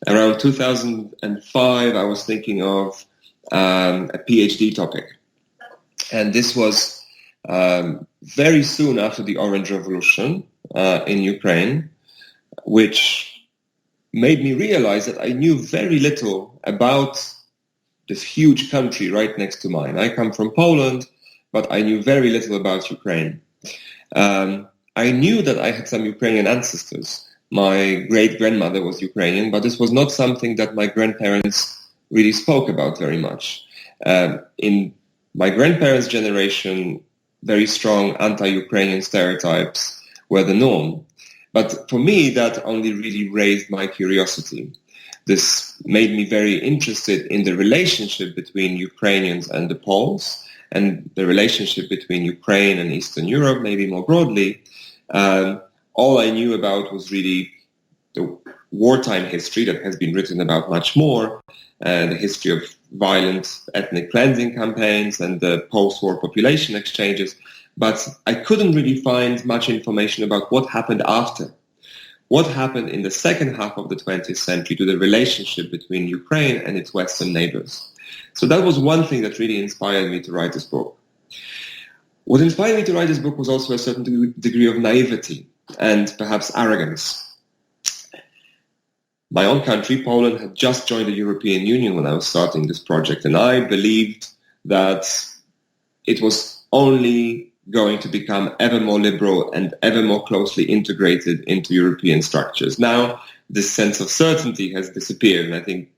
Around 2005, I was thinking of a PhD topic. And this was very soon after the Orange Revolution in Ukraine, which made me realize that I knew very little about this huge country right next to mine. I come from Poland, but I knew very little about Ukraine. I knew that I had some Ukrainian ancestors. My great-grandmother was Ukrainian, but this was not something that my grandparents really spoke about very much. In my grandparents' generation, very strong anti-Ukrainian stereotypes were the norm. But for me, that only really raised my curiosity. This made me very interested in the relationship between Ukrainians and the Poles, and the relationship between Ukraine and Eastern Europe, maybe more broadly. All I knew about was really the wartime history that has been written about much more, the history of violent ethnic cleansing campaigns and the post-war population exchanges. But I couldn't really find much information about what happened after. What happened in the second half of the 20th century to the relationship between Ukraine and its Western neighbors. So that was one thing that really inspired me to write this book. What inspired me to write this book was also a certain degree of naivety and perhaps arrogance. My own country, Poland, had just joined the European Union when I was starting this project, and I believed that it was only going to become ever more liberal and ever more closely integrated into European structures. Now, this sense of certainty has disappeared, and I think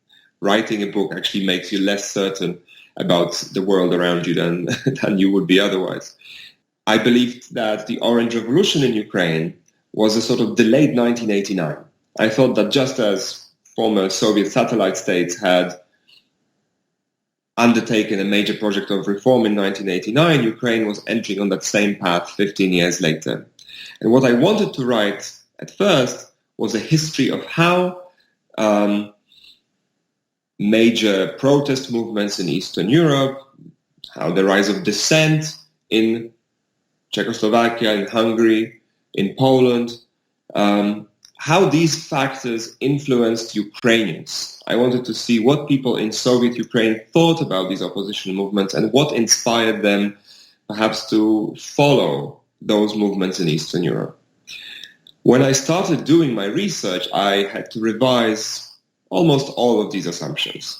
writing a book actually makes you less certain about the world around you than you would be otherwise. I believed that the Orange Revolution in Ukraine was a sort of delayed 1989. I thought that just as former Soviet satellite states had undertaken a major project of reform in 1989, Ukraine was entering on that same path 15 years later. And what I wanted to write at first was a history of how major protest movements in Eastern Europe, how the rise of dissent in Czechoslovakia, in Hungary, in Poland, how these factors influenced Ukrainians. I wanted to see what people in Soviet Ukraine thought about these opposition movements and what inspired them perhaps to follow those movements in Eastern Europe. When I started doing my research, I had to revise almost all of these assumptions.